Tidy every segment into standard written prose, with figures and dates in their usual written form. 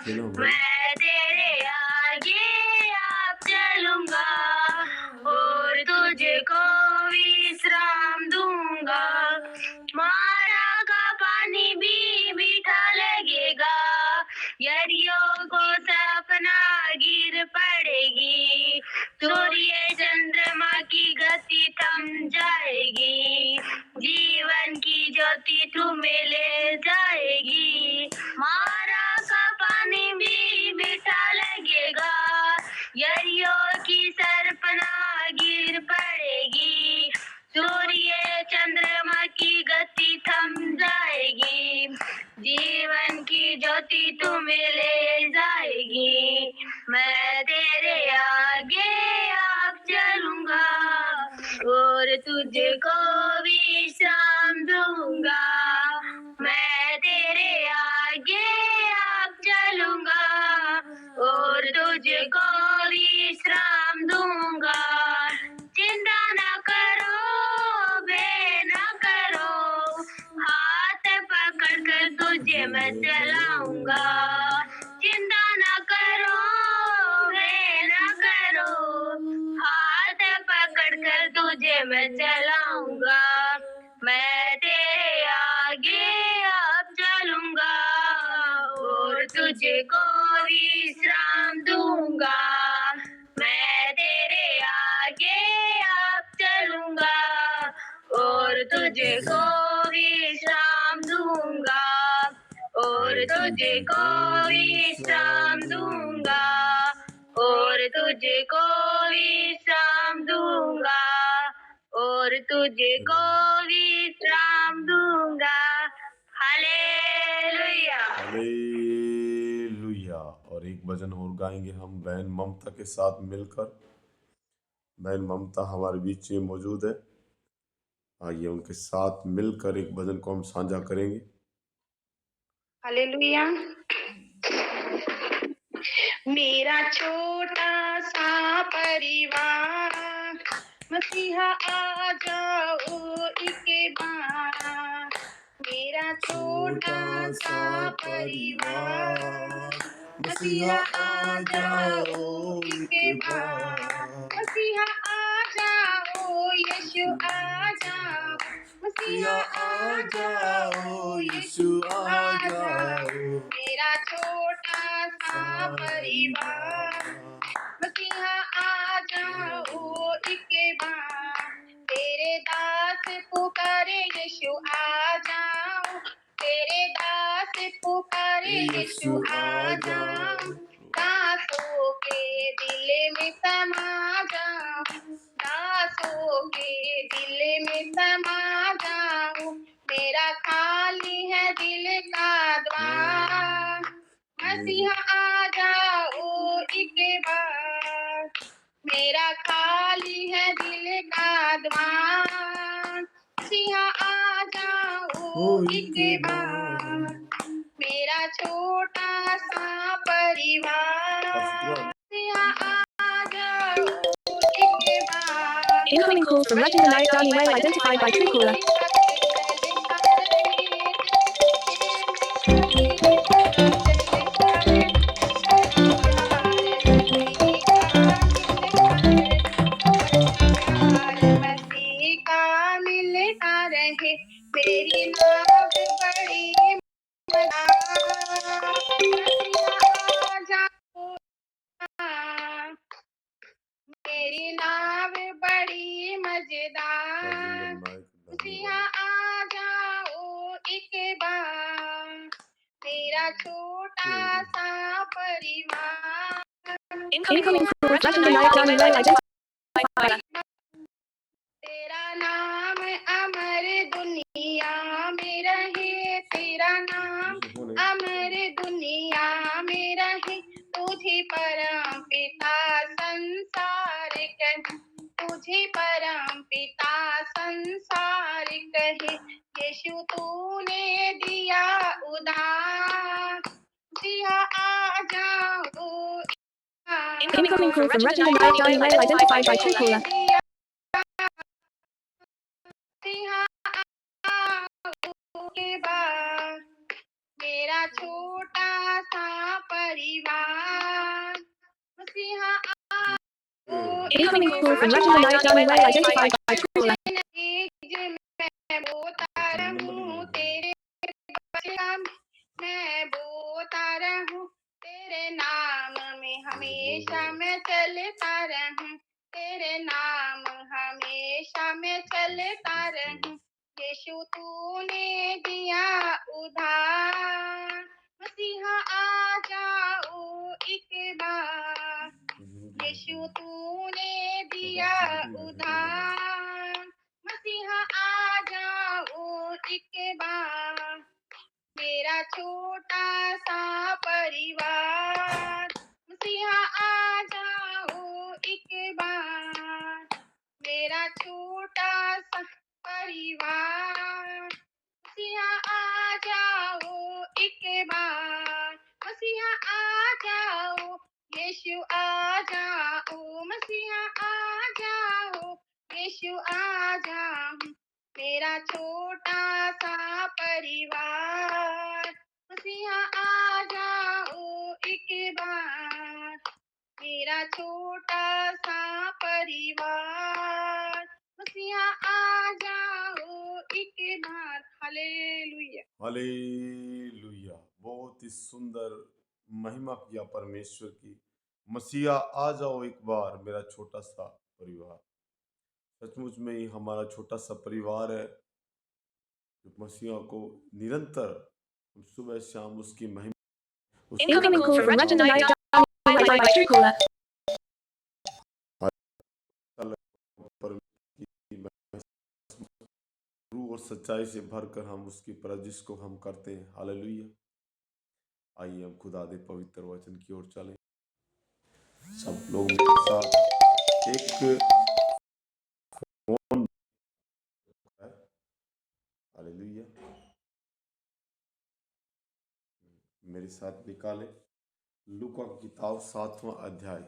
अकेला हूँ भाई। मैं तेरे आगे आप चलूंगा और तुझको विश्राम दूंगा। मारा का पानी भी मीठा लगेगा, यरियों को सपना गिर पड़ेगी, सूर्य चंद्रमा की गति थम जाएगी, जीवन की ज्योति तुम्हें ले जाएगी। मारा का पानी भी मीठा लगेगा, यरियों की सरपना गिर पड़ेगी, सूर्य चंद्रमा की गति थम जाएगी, जीवन की ज्योति तुम्हें ले जाएगी। मैं तेरे आगे आप चलूंगा और तुझको विश्राम दूंगा। मैं तेरे आगे आप चलूंगा और तुझको विश्राम दूंगा। चिंता न करो, बे न करो, हाथ पकड़ कर तुझे मैं चलाऊंगा। चिंता न करो, बे न करो, हाथ पकड़ कर तुझे मैं चलाऊंगा। मैं तेरे आगे अब चलूंगा और तुझको विश्राम दूंगा। मैं तेरे आगे अब चलूंगा और तुझको विश्राम दूंगा और तुझको विश्राम दूंगा और तुझको विश्राम दूंगा और तुझको विश्राम दूंगा। हालेलुया। हालेलुया। और एक भजन और गाएंगे हम बहन ममता के साथ मिलकर। बहन ममता हमारे बीच में मौजूद है, आइए उनके साथ मिलकर एक भजन को हम साझा करेंगे। हालेलुया। मेरा छोटा सा परिवार, मसीहा आ जाओ एक बार। मेरा छोटा सा परिवार, मसीहा आ जाओ एक बार। मसीहा आ जाओ, यीशु आ जाओ, मसीहा आ जाओ, यीशु आ जाओ। मेरा छोटा सा परिवार, मसीहा आ जाओ एक बार। तेरे दास पुकारे, यीशु आ जाओ, तेरे दास पुकारे, यीशु आ जाओ। दासों के दिल में समा जाओ, दासों के दिल में समा जाओ। मेरा खाली है दिल का द्वार, मसीहा आ जाओ एक बार। मेरा खाली है दिल का द्वार, मसीहा आ जाओ एक बार। मेरा छोटा सा परिवार, मसीहा आ जाओ एक बार। Incoming call from Rajendra Nayak Dani Whale identified by Truecaller. मसीह का मिलता रहे, मेरी नाव बड़ी आ जाओ, मेरी नाव बड़ी मजेदार, मसीहा आ जाओ एक बार। मेरा छोटा सा परिवार, Incoming call Rajendra Nayak Dani Whale identified. तेरा नाम अमर दुनिया में रहे, तेरा नाम अमर दुनिया में रहे। तुझे परम पिता संसार कहे, तुझे परम पिता संसार कहे। यीशु तूने दिया उदार, जिया आ जाओ। Incoming call from Rajendra Nayak Dani Whale identified by Truecaller. मेरा छोटा सा परिवार। Incoming हमें call from हमेशा Regina Knight, Johnny Way identified by caller. चीज मैं बोता रहूं तेरे बदला मैं बोता रहूं तेरे नाम में हमेशा मैं चलता रहूं तेरे नाम हमेशा मैं चलता रहूं यीशु तूने दिया उधार मसीहा आ जाओ एक बार यीशु तूने दिया उधार मसीहा आ जाओ एक बार मेरा छोटा सा परिवार मसीहा आ जाओ एक बार मेरा छोटा सा परिवार मसीहा आ जाओ एक बार मसीहा आ जाओ यीशु आ जाओ मसीहा आ जाओ यीशु आ जाओ मेरा छोटा सा परिवार मसीहा आ जाओ एक बार मेरा छोटा सा परिवार मसीहा आ जाओ एक बार हालेलुया हालेलुया। बहुत ही सुंदर महिमा किया परमेश्वर की। मसीहा आ जाओ एक बार मेरा छोटा सा परिवार। सचमुच में ही हमारा छोटा सा परिवार है जो मसीहा को निरंतर हम सुबह शाम उसकी महिमा Incoming call from Regina Knight, Johnny Way by Truecaller. पर रूह और सच्चाई से भरकर हम उसकी परजिश को हम करते हैं। हालेलुया। आइए हम खुदा दे पवित्र वचन की ओर चलें। सब लोग मेरे साथ एक फोन है। हालेलुया। मेरे साथ निकाले लूका की किताब 7वां अध्याय।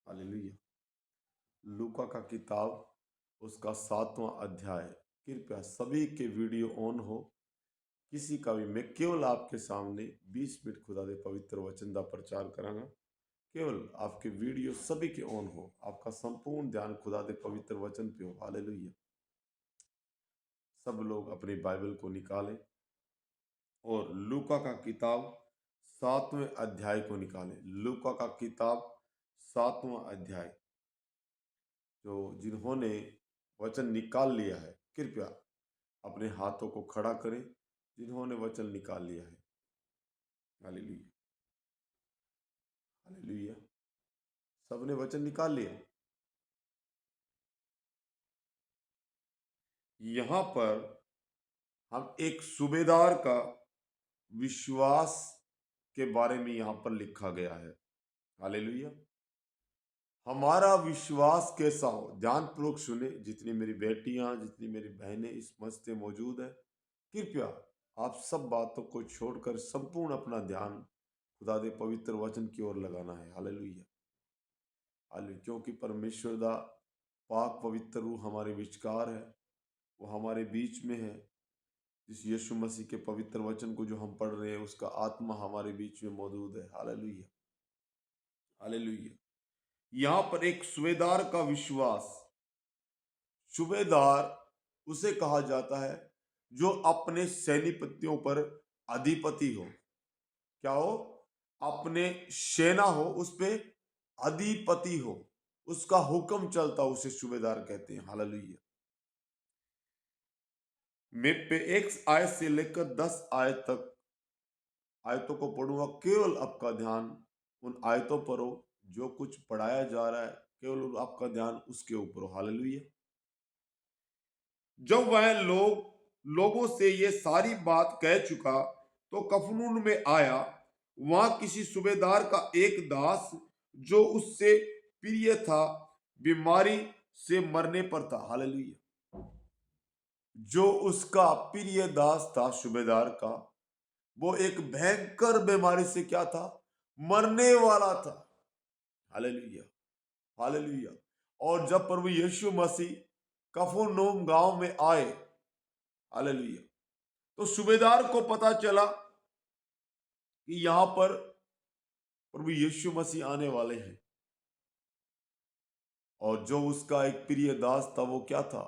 हालेलुया। लूका का किताब उसका 7वां अध्याय। कृपया सभी के वीडियो ऑन हो। किसी का भी, मैं केवल आपके सामने 20 मिनट खुदा दे पवित्र वचन का प्रचार करांगा। केवल आपके वीडियो सभी के ऑन हो, आपका संपूर्ण ध्यान खुदा दे पवित्र वचन पे हो। हालेलुया। सब लोग अपनी बाइबल को निकालें और लूका का किताब 7वें अध्याय को निकालें। लूका का किताब 7वां अध्याय। जो जिन्होंने वचन निकाल लिया है कृपया अपने हाथों को खड़ा करें। जिन्होंने वचन निकाल लिया है। हालेलुया। हालेलुया। सबने वचन निकाल लिया। यहां पर हम एक सूबेदार का विश्वास के बारे में यहां पर लिखा गया है। हालेलुया। हमारा विश्वास कैसा हो, ध्यानपूर्वक सुने। जितनी मेरी बेटियां, जितनी मेरी बहनें इस मंच पे मौजूद है, कृपया आप सब बातों को छोड़कर संपूर्ण अपना ध्यान खुदा दे पवित्र वचन की ओर लगाना है। हालेलुया। हालेलुया। क्योंकि परमेश्वर दा पाक पवित्र रूह हमारे विचकार है, वो हमारे बीच में है। जिस यीशु मसीह के पवित्र वचन को जो हम पढ़ रहे हैं, उसका आत्मा हमारे बीच में मौजूद है। हालेलुया। हालेलुया। यहाँ पर एक सूबेदार का विश्वास। सूबेदार उसे कहा जाता है जो अपने सैनिपतियों पर अधिपति हो। क्या हो? अपने सेना हो, उस पे अधिपति हो, उसका हुक्म चलता, उसे सूबेदार कहते हैं। हालेलुया। मैं पे 1 आयत से लेकर 10 आयत तक आयतों को पढ़ूंगा। केवल आपका ध्यान उन आयतों पर हो। जो कुछ पढ़ाया जा रहा है केवल आपका ध्यान उसके ऊपर हो। हालेलुया। जब वह लोगों से ये सारी बात कह चुका तो कफरनहूम में आया। वहां किसी सूबेदार का एक दास जो उससे प्रिय था, बीमारी से मरने पर था। हालेलुया। जो उसका प्रिय दास था सूबेदार का, वो एक भयंकर बीमारी से क्या था? मरने वाला था। हालेलुया। हालेलुया। और जब प्रभु यीशु मसीह कफरनहूम गांव में आए, हालेलुया, तो सूबेदार को पता चला कि यहां पर प्रभु यीशु मसीह आने वाले हैं। और जो उसका एक प्रिय दास था वो क्या था,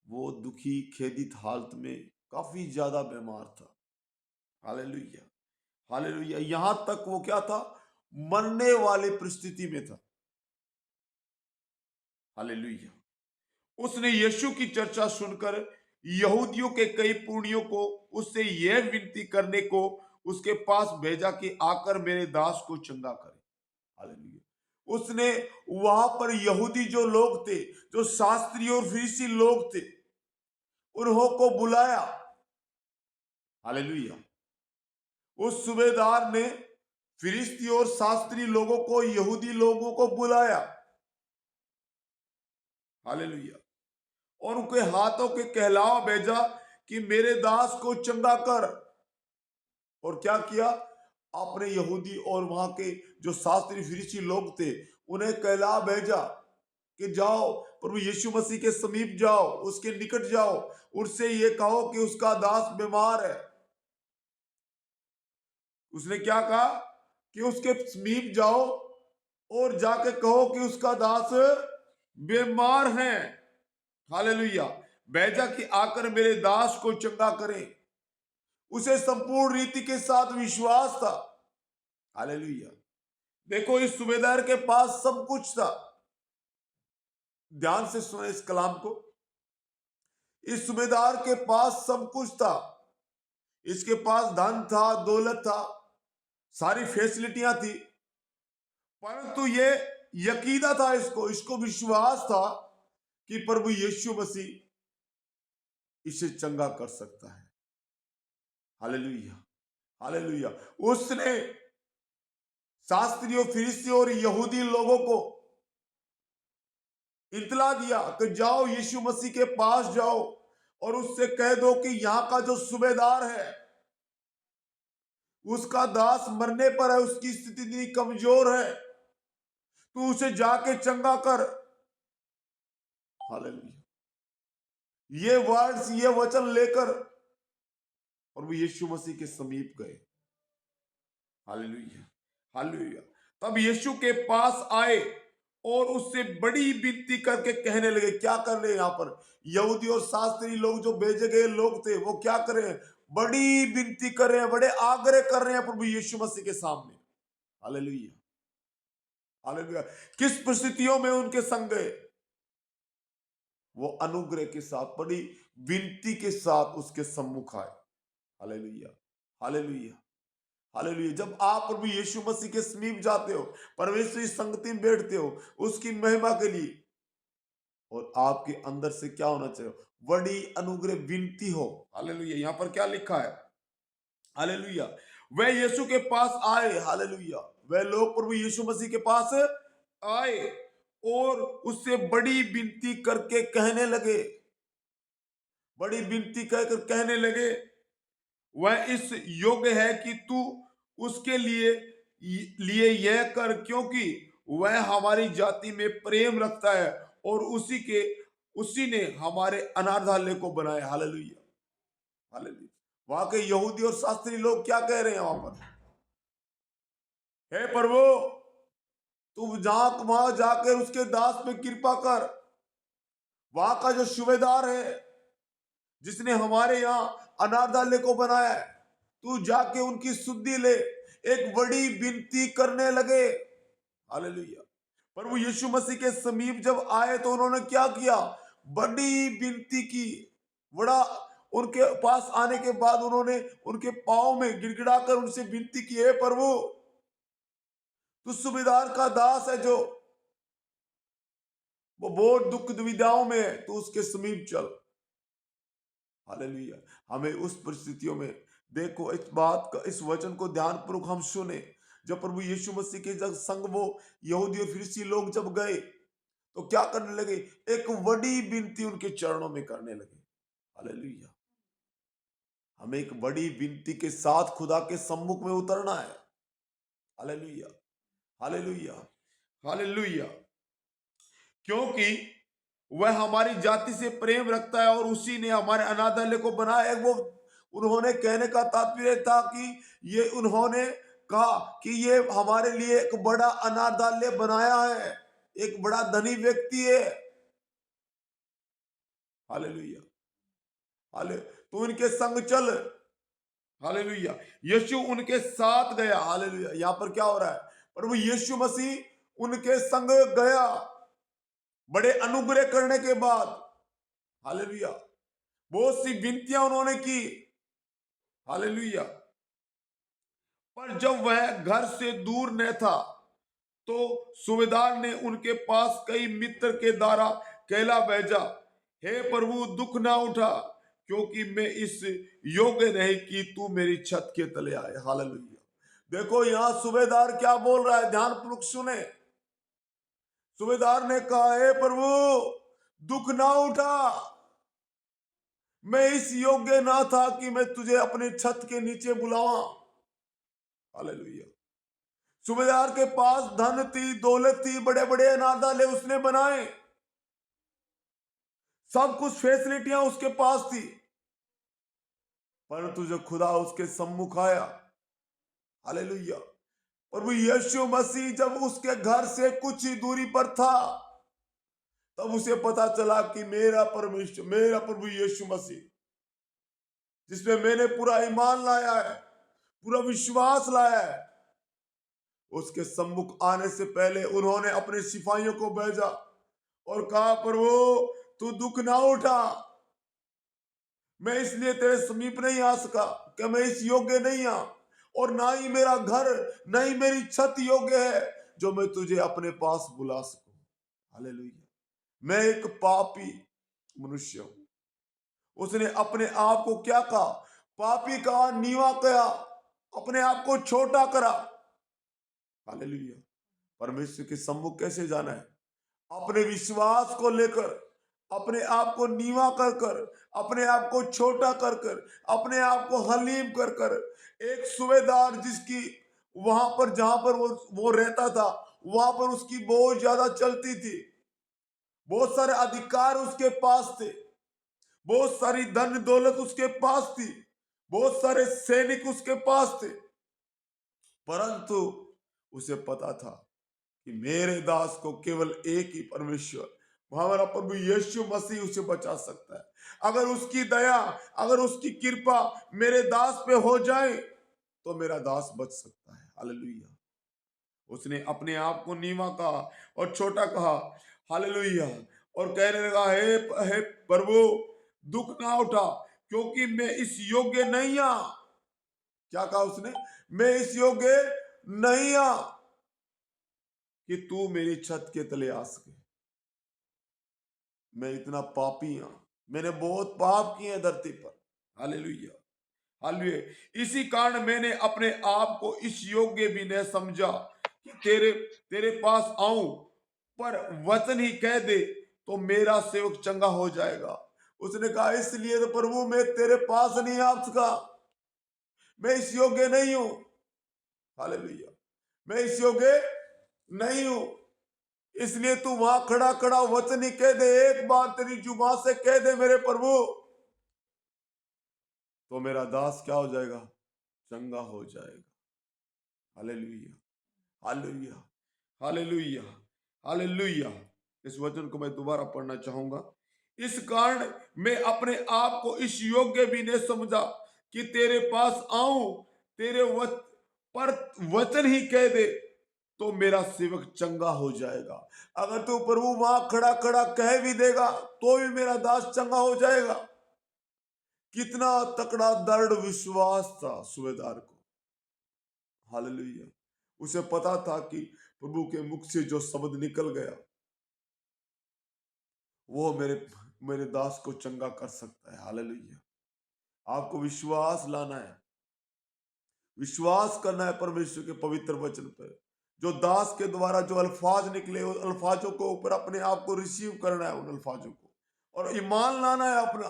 वो दुखी खेदित हालत में काफी ज्यादा बीमार था। Hallelujah, hallelujah. यहां तक वो क्या था, मरने वाली परिस्थिति में था। हालेलुया। उसने यीशु की चर्चा सुनकर यहूदियों के कई पुरनियों को उससे यह विनती करने को उसके पास भेजा कि आकर मेरे दास को चंगा करे। हालेलुया। उसने वहां पर यहूदी जो लोग थे, जो शास्त्री और फरीसी लोग थे, उन्हों को बुलाया। हालेलुया। उस सूबेदार ने फरीसी और शास्त्री लोगों को, यहूदी लोगों को बुलाया। हालेलुया। और उनके हाथों के कहलावा भेजा कि मेरे दास को चंगा कर। और क्या किया, आपने यहूदी और वहां के जो शास्त्री फरीसी लोग थे उन्हें कहला भेजा कि जाओ प्रभु यीशु मसीह के समीप जाओ, उसके निकट जाओ, उनसे ये कहो कि उसका दास बीमार है। उसने क्या कहा कि उसके समीप जाओ और जाके कहो कि उसका दास बीमार है। हालेलुया। भेजा कि आकर मेरे दास को चंगा करे। उसे संपूर्ण रीति के साथ विश्वास था। हालेलुया। देखो, इस सूबेदार के पास सब कुछ था। ध्यान से सुने इस कलाम को। इस सूबेदार के पास सब कुछ था। इसके पास धन था, दौलत था, सारी फैसिलिटियां थी, परंतु ये यकीना था, इसको विश्वास था कि प्रभु यीशु मसीह इसे चंगा कर सकता है। Hallelujah, hallelujah. उसने शास्त्रियों, फरीसियों और यहूदी लोगों को इतला दिया कि जाओ यीशु मसीह के पास जाओ और उससे कह दो कि यहां का जो सूबेदार है उसका दास मरने पर है, उसकी स्थिति इतनी कमजोर है, तू उसे जाके चंगा कर। हालेलुया। ये वर्ड्स, ये वचन लेकर प्रभु यीशु मसीह के समीप गए। Hallelujah, hallelujah. तब यीशु के पास आए और उससे बड़ी विनती करके कहने लगे। क्या कर रहे हैं यहां पर यहूदी और शास्त्री लोग, जो भेजे गए लोग थे, वो क्या कर रहे हैं, बड़ी विनती कर रहे हैं, बड़े आग्रह कर रहे हैं प्रभु यीशु मसीह के सामने। Hallelujah, hallelujah. किस परिस्थितियों में उनके संग गए, वो अनुग्रह के साथ, बड़ी विनती के साथ उसके सम्मुख आए। Hallelujah, hallelujah, hallelujah. जब आप प्रभु यीशु मसीह के समीप जाते हो, परमेश्वर की संगति में बैठते हो उसकी महिमा के लिए, और आपके अंदर से क्या होना चाहिए, बड़ी अनुग्रह विनती हो। हालेलुया। यहां पर क्या लिखा है, हालेलुया, वह यीशु के पास आए। हालेलुया। वह लोग प्रभु यीशु मसीह के पास आए और उससे बड़ी विनती करके कहने लगे, बड़ी विनती कहकर कहने लगे, वह इस योग्य है कि तू उसके लिए यह कर, क्योंकि वह हमारी जाति में प्रेम रखता है और उसी ने हमारे अनाथालय को बनाया। Hallelujah, hallelujah. वहां के यहूदी और शास्त्री लोग क्या कह रहे हैं वहां पर, हे प्रभु, तू वहां जाकर उसके दास पे कृपा कर। वहां का जो सूबेदार है, जिसने हमारे यहाँ अनाथालय को बनाया है, तू जाके उनकी सुधि ले। एक बड़ी विनती करने लगे। हालेलुया। प्रभु यीशु मसीह के समीप जब आए तो उन्होंने क्या किया, बड़ी विनती की। बड़ा, उनके पास आने के बाद उन्होंने उनके पांव में गिड़गिड़ाकर उनसे विनती की, हे प्रभु, तू सूबेदार का दास है, जो वो बहुत दुख दुविधाओं में है, तू उसके समीप चल। हालेलुया। हमें उस परिस्थितियों में, देखो, इस बात का, इस वचन को ध्यानपूर्वक हम सुने। जब प्रभु यीशु मसीह के जब संग वो यहूदी और फरीसी लोग जब गए तो क्या करने लगे, एक बड़ी विनती उनके चरणों में करने लगे। हालेलुया। हमें एक बड़ी विनती के साथ खुदा के सम्मुख में उतरना है। Hallelujah, hallelujah, hallelujah. क्योंकि वह हमारी जाति से प्रेम रखता है और उसी ने हमारे अनाथालय को बनाया है। वो, उन्होंने कहने का तात्पर्य था कि ये, उन्होंने कहा कि ये हमारे लिए एक बड़ा अनाथालय बनाया है, एक बड़ा धनी व्यक्ति है। हालेलुया, हाले तो उनके संग चल। हालेलुया, यीशु उनके साथ गया। हालेलुया, यहां पर क्या हो रहा है? प्रभु यीशु मसीह उनके संग गया बड़े अनुग्रह करने के बाद। हालेलुया, बहुत सी विनतियां उन्होंने की। हालेलुया, पर जब वह घर से दूर न था तो सूबेदार ने उनके पास कई मित्र के द्वारा कहला भेजा, हे प्रभु दुख ना उठा, क्योंकि मैं इस योग्य नहीं कि तू मेरी छत के तले आए। हालेलुया, देखो यहां सूबेदार क्या बोल रहा है, ध्यानपूर्वक सुने। सूबेदार ने कहा, हे प्रभु दुख ना उठा, मैं इस योग्य ना था कि मैं तुझे अपने छत के नीचे बुलावा। हालेलुया, सूबेदार के पास धन थी, दौलत थी, बड़े बड़े अनाथालय उसने बनाए, सब कुछ फैसिलिटियां उसके पास थी, परंतु जो खुदा उसके सम्मुख आया, हालेलुया, प्रभु यीशु मसीह जब उसके घर से कुछ ही दूरी पर था, तब उसे पता चला कि मेरा परमेश्वर, मेरा प्रभु यीशु मसीह, जिसमें मैंने पूरा ईमान लाया है, पूरा विश्वास लाया है, उसके सम्मुख आने से पहले उन्होंने अपने सिपाहियों को भेजा और कहा, प्रभु तू दुख ना उठा, मैं इसलिए तेरे समीप नहीं आ सका कि मैं इस योग्य नहीं आ, और ना ही मेरा घर, ना ही मेरी छत योग्य है जो मैं तुझे अपने पास बुला सकूं। हालेलुया, मैं एक पापी मनुष्य हूं। उसने अपने आप को क्या कहा? पापी कहा, नीवा कहा, अपने आप को छोटा करा। हालेलुया, परमेश्वर के सम्मुख कैसे जाना है? अपने विश्वास को लेकर, अपने आप को नीवा कर कर, अपने आप को छोटा कर कर, अपने आप को हलीम कर कर। एक सूबेदार जिसकी वहां पर जहां पर वो रहता था, वहां पर उसकी बहुत ज्यादा चलती थी, बहुत सारे अधिकार उसके पास थे, बहुत सारी धन दौलत उसके पास थी, बहुत सारे सैनिक उसके पास थे, परंतु उसे पता था कि मेरे दास को केवल एक ही परमेश्वर, हमारा प्रभु यीशु मसीह उसे बचा सकता है। अगर उसकी दया, अगर उसकी कृपा मेरे दास पे हो जाए तो मेरा दास बच सकता है। हालेलुया, उसने अपने आप को नीवा कहा और छोटा कहा। हालेलुया, और कहने लगा, हे प्रभु दुख ना उठा, क्योंकि मैं इस योग्य नहीं आ। क्या कहा उसने? मैं इस योग्य नहीं आ कि तू मेरी छत के तले आ सके। मैं इतना पापी हूं, मैंने बहुत पाप किए हैं धरती पर। हालेलुया, हालेलुया, इसी कारण मैंने अपने आप को इस योग्य भी नहीं समझा कि तेरे तेरे पास आऊं, पर वचन ही कह दे तो मेरा सेवक चंगा हो जाएगा। उसने कहा, इसलिए तो प्रभु मैं तेरे पास नहीं आ सका, मैं इस योग्य नहीं हूं। हालेलुया, मैं इस योग्य नहीं हूं, इसलिए तू वहां खड़ा खड़ा वचन ही कह दे, एक बार तेरी जुबान से कह दे मेरे प्रभु, तो मेरा दास क्या हो जाएगा? चंगा हो जाएगा। Hallelujah, hallelujah, hallelujah, hallelujah. इस वचन को मैं दोबारा पढ़ना चाहूंगा। इस कारण मैं अपने आप को इस योग्य भी नहीं समझा कि तेरे पास आऊं, तेरे पर वचन ही कह दे तो मेरा सेवक चंगा हो जाएगा। अगर तू प्रभु वहां खड़ा खड़ा कह भी देगा तो भी मेरा दास चंगा हो जाएगा। कितना तकड़ा दृढ़ विश्वास था सूबेदार को। हालेलुया, उसे पता था कि प्रभु के मुख से जो शब्द निकल गया वो मेरे दास को चंगा कर सकता है। हालेलुया, आपको विश्वास लाना है, विश्वास करना है परमेश्वर के पवित्र वचन पर। जो दास के द्वारा जो अल्फाज निकले, उन अल्फाजों को ऊपर अपने आप को रिसीव करना है, उन अल्फाजों को, और ईमान लाना है अपना।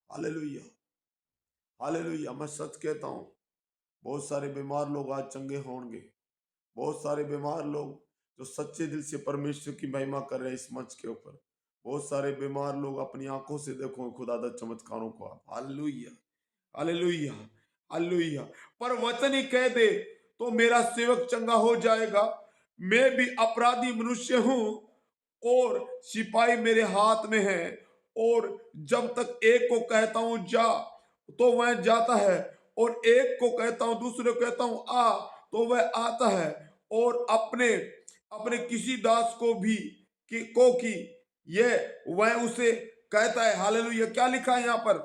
हालेलुया, हालेलुया, मैं सच कहता हूं, बहुत सारे बीमार लोग आज चंगे होंगे। बहुत सारे बीमार लोग जो सच्चे दिल से परमेश्वर की महिमा कर रहे हैं इस मंच के ऊपर। बहुत सारे बीमार लोग अपनी आंखों से देखो खुदादा चमत्कारों को आप। हालेलुया, हालेलुया, हालेलुया, पर वचन ही कह दे तो मेरा सेवक चंगा हो जाएगा। मैं भी अपराधी मनुष्य हूं और सिपाही मेरे हाथ में है। और जब तक एक को कहता हूं जा तो वह जाता है, और एक को कहता हूं दूसरे को कहता हूं आ तो वह आता है। और अपने अपने किसी दास को भी कि ये वह उसे कहता है। हालेलुया। क्या लिखा है यहाँ पर?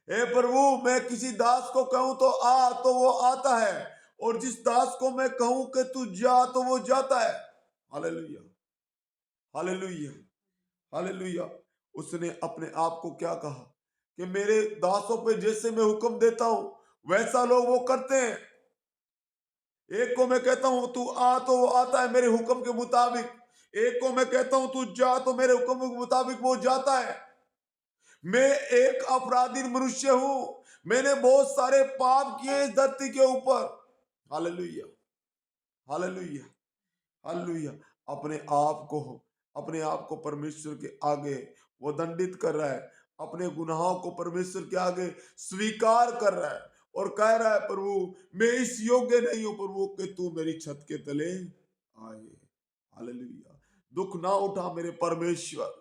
हे प्रभु, मैं किसी दास को कहूं तो आ तो वो आता है, और जिस दास को मैं कहूं कि तू जा तो वो जाता है। Hallelujah, hallelujah, hallelujah. उसने अपने आप को क्या कहा कि मेरे दासों पे जैसे मैं हुक्म देता हूं वैसा लोग वो करते हैं। एक को मैं कहता हूं तू आ तो वो आता है मेरे हुक्म के मुताबिक। एक को मैं कहता हूं तू जा तो मेरे हुक्म के मुताबिक वो जाता है। मैं एक अपराधी मनुष्य हूं। मैंने बहुत सारे पाप किए इस धरती के ऊपर। Hallelujah, hallelujah, hallelujah. अपने आप को परमेश्वर के आगे वो दंडित कर रहा है। अपने गुनाहों को परमेश्वर के आगे स्वीकार कर रहा है और कह रहा है प्रभु, मैं इस योग्य नहीं हूं प्रभु कि तू मेरी छत के तले आए। हालेलुया। दुख ना उठा मेरे परमेश्वर,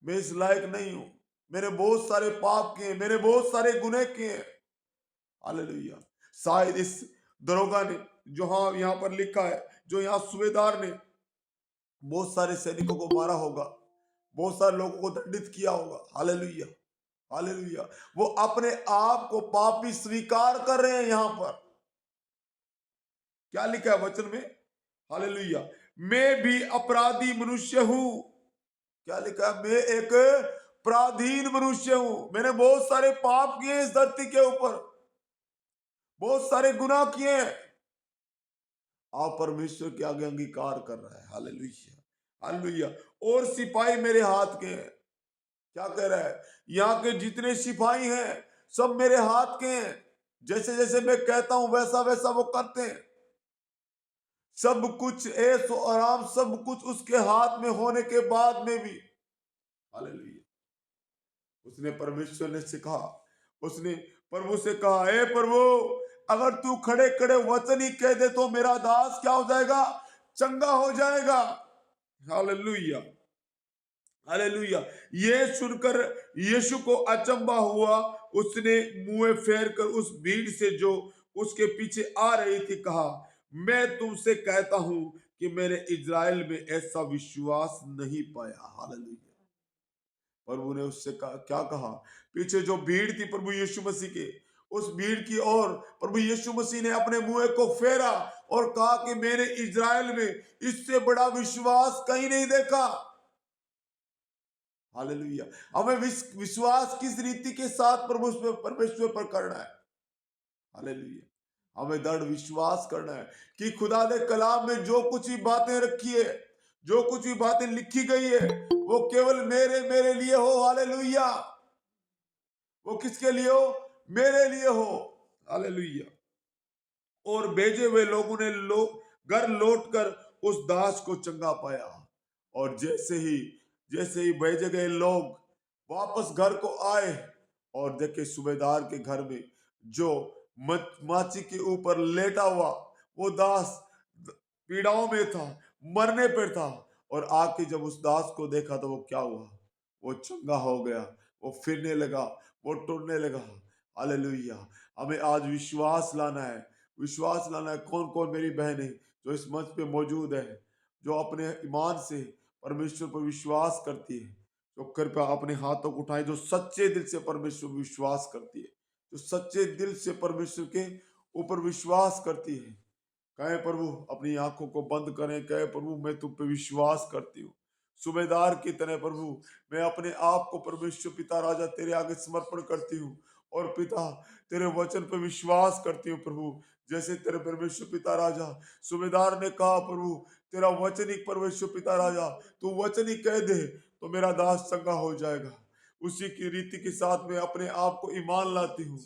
मैं इस लायक नहीं हूं। मैंने बहुत सारे पाप किए, मैंने बहुत सारे गुनाह किए। हालेलुया। शायद इस दरोगा ने, जो हाँ यहाँ पर लिखा है, जो यहाँ सूबेदार ने बहुत सारे सैनिकों को मारा होगा, बहुत सारे लोगों को दंडित किया होगा। Hallelujah, hallelujah. वो अपने आप को पापी स्वीकार कर रहे हैं। यहाँ पर क्या लिखा है वचन में? हालेलुया। मैं भी अपराधी मनुष्य हूं। क्या लिखा है? मैं एक पराधीन मनुष्य हूं। मैंने बहुत सारे पाप किए इस धरती के ऊपर, बहुत सारे गुनाह किए हैं। आप परमेश्वर के आगे अंगीकार कर रहा है। Hallelujah, hallelujah. और सिपाही मेरे हाथ के हैं। क्या कह रहा है? यहाँ के जितने सिपाही हैं सब मेरे हाथ के हैं। जैसे जैसे मैं कहता हूं वैसा वैसा वो करते हैं। सब कुछ ऐश और आराम सब कुछ उसके हाथ में होने के बाद में भी। हालेलुया। उसने परमेश्वर ने सिखा, उसने प्रभु से कहा, हे प्रभु, अगर तू खड़े खड़े वचन ही कह दे तो मेरा दास क्या हो जाएगा? चंगा हो जाएगा। Hallelujah, hallelujah. ये सुनकर यीशु को अचंभा हुआ। उसने मुंह फेर कर उस भीड़ से जो उसके पीछे आ रही थी कहा, मैं तुमसे कहता हूं कि मैंने इज़राइल में ऐसा विश्वास नहीं पाया। हालेलुया। प्रभु ने उससे कहा, क्या कहा? पीछे जो भीड़ थी प्रभु यीशु मसीह के, उस भीड़ की ओर प्रभु यीशु मसीह ने अपने मुंह को फेरा और कहा कि मैंने इज़राइल में इससे बड़ा विश्वास कहीं नहीं देखा। हालेलुया। हमें विश्वास किस रीति के साथ प्रभु परमेश्वर पर करना है? हालेलुया। हमें दृढ़ विश्वास करना है कि खुदा ने कलाम में जो कुछ भी बातें रखी है, जो कुछ भी बातें लिखी गई है, वो केवल मेरे मेरे लिए हो। हालेलुया। वो किसके लिए हो? मेरे लिए हो। हालेलुया। और भेजे हुए लोगों ने घर लौटकर उस दास को चंगा पाया। और जैसे ही भेजे गए लोग वापस घर को आए और देखे सूबेदार के घर में जो माची के ऊपर लेटा हुआ वो दास पीड़ाओं में था, मरने पर था। और आके जब उस दास को देखा तो वो क्या हुआ? वो चंगा हो गया, वो फिरने लगा, वो टुरने लगा। हालेलुया। हमें आज विश्वास लाना है, विश्वास लाना है। कौन कौन मेरी बहन है जो इस मंच पे मौजूद है, जो अपने ईमान से परमेश्वर पर विश्वास करती है, तो कृपया अपने हाथों को उठाएं। जो सच्चे दिल से परमेश्वर पर विश्वास करती है, जो सच्चे दिल से परमेश्वर के ऊपर विश्वास करती है, कहे प्रभु अपनी आंखों को बंद करें, कहे प्रभु मैं तुम पे विश्वास करती हूँ। सूबेदार की तरह प्रभु मैं अपने आप को परमेश्वर पिता राजा तेरे आगे समर्पण करती हूँ। और पिता तेरे वचन पे विश्वास करती हूँ प्रभु। जैसे तेरे परमेश्वर पिता राजा सूबेदार ने कहा, प्रभु तेरा वचन ही परमेश्वर पिता राजा, तू वचन ही कह दे तो मेरा दास चंगा हो जाएगा। उसी की रीति के साथ मैं अपने आप को ईमान लाती हूँ।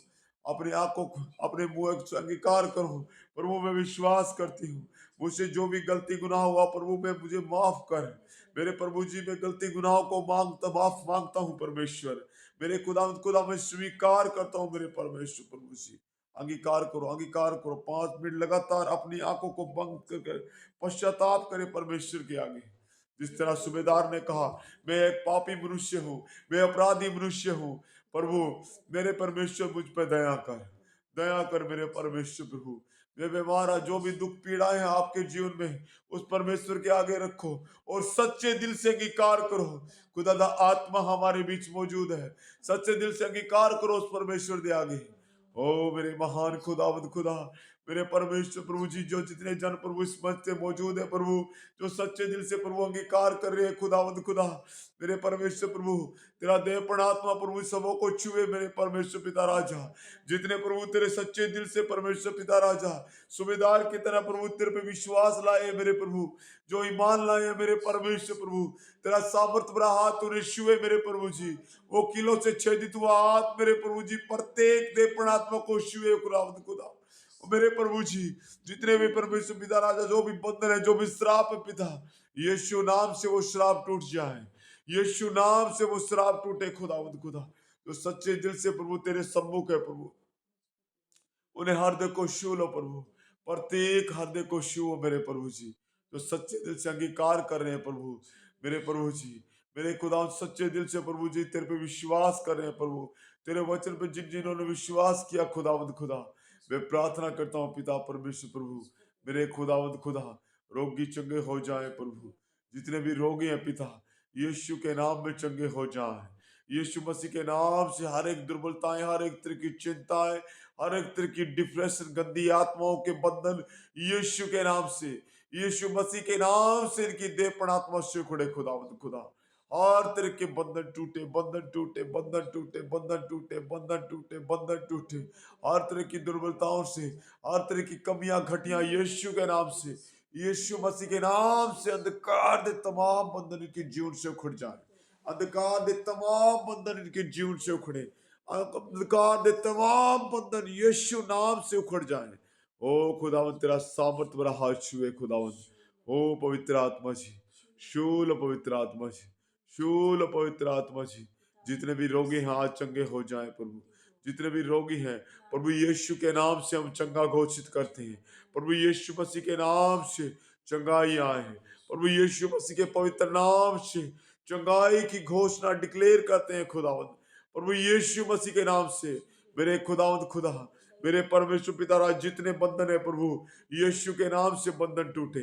अपने आप को अपने मुंह से अंगीकार करूं, प्रभु मैं विश्वास करती हूँ। मुझसे जो भी गलती गुनाह हुआ प्रभु मैं मुझे माफ कर। मेरे प्रभु जी मैं गलती गुनाहों को माफ मांगता हूँ परमेश्वर। मेरे खुदा खुदा मैं स्वीकार करता हूँ मेरे परमेश्वर प्रभु जी। अंगीकार करो, अंगीकार करो। 5 मिनट लगातार अपनी आंखों को बंद करके पश्चाताप करे परमेश्वर के आगे। जिस तरह सूबेदार ने कहा, मैं एक पापी मनुष्य हूँ, मैं अपराधी मनुष्य हूँ, प्रभु मेरे परमेश्वर मुझ पर दया कर मेरे परमेश्वर प्रभु। मैं बीमार, जो भी दुख पीड़ाएं हैं आपके जीवन में, उस परमेश्वर के आगे रखो और सच्चे दिल से अंगीकार करो। खुदा दा आत्मा हमारे बीच मौजूद है, सच्चे दिल से अंगीकार करो उस परमेश्वर के आगे। ओ मेरे महान खुदावंद खुदा, मेरे परमेश्वर प्रभु जी, जो जितने जन प्रभु इस मंच पे मौजूद है प्रभु, जो सच्चे दिल से प्रभु अंगीकार कर रहे हैं खुदावंद खुदा, मेरे परमेश्वर प्रभु, तेरा देवपण आत्मा प्रभु सबों को छुए मेरे परमेश्वर पिता राजा। जितने प्रभु तेरे सच्चे दिल से परमेश्वर पिता राजा सुबेदार की तरह प्रभु तेरे पे विश्वास लाए मेरे प्रभु, जो ईमान लाए मेरे परमेश्वर प्रभु, तेरा सामर्थ भरा हाथ उन्हें छुए मेरे प्रभु जी। वो किलों से छेदित हुआ हाथ मेरे प्रभु जी प्रत्येक देवपण आत्मा को छुए खुदावंद खुदा। मेरे प्रभु जी, जितने भी परमेश्वर पिता राजा, जो भी बंधन है, जो भी श्राप है पिता, यीशु नाम से वो श्राप टूट जाए, यीशु नाम से वो श्राप टूटे खुदावंद खुदा। जो सच्चे दिल से प्रभु तेरे सम्मुख है प्रभु, उन्हें हृदय को छू लो प्रभु, प्रत्येक हृदय को छू मेरे प्रभु जी। जो सच्चे दिल से अंगीकार कर रहे हैं प्रभु, मेरे प्रभु जी, मेरे खुदा सच्चे दिल से प्रभु जी तेरे पे विश्वास कर रहे हैं प्रभु, तेरे वचन पे जिन जिन्होंने विश्वास किया खुदावंद खुदा, मैं प्रार्थना करता हूँ पिता परमेश्वर प्रभु, मेरे खुदावंद खुदा, रोगी चंगे हो जाए प्रभु। जितने भी रोगी हैं पिता, यीशु के नाम में चंगे हो जाए। यीशु मसीह के नाम से हर एक दुर्बलताएं, हर एक तरह की चिंताएं, हर एक तरह की डिप्रेशन, गंदी आत्माओं के बंधन यीशु के नाम से, यीशु मसीह के नाम से इनकी देवपण आत्मा से खुड़े खुदावंद खुदा। हर तरह के बंधन टूटे, बंधन टूटे, बंधन टूटे, बंधन टूटे, बंधन टूटे, बंधन टूटे। हर तरह की दुर्बलताओं से, हर तरह की कमियां घटियां यीशु के नाम से, यीशु मसीह के नाम से अंधकार दे तमाम बंधन इनके जीवन से उखड़ जाए। अंधकार दे तमाम बंधन इनके जीवन से उखड़े, अंधकार दे तमाम बंधन यीशु नाम से उखड़ जाए। ओ खुदावंत तेरा सामर्थ बड़ा हाथ छुए खुदावंत। ओ पवित्र आत्मा जी, शूल पवित्र आत्मा जी, शूल पवित्र आत्मा जी, जितने भी रोगी हैं आज चंगे हो जाए प्रभु। जितने भी रोगी हैं प्रभु, यीशु के नाम से हम चंगा घोषित करते हैं। प्रभु यीशु मसीह के नाम से चंगाई आए हैं। प्रभु यीशु मसीह के पवित्र नाम से चंगाई की घोषणा डिक्लेयर करते हैं खुदावंद। प्रभु यीशु मसीह के नाम से मेरे खुदावंद खुदा, मेरे परमेश्वर पिता राज, जितने बंधन है प्रभु, यीशु के नाम से बंधन टूटे,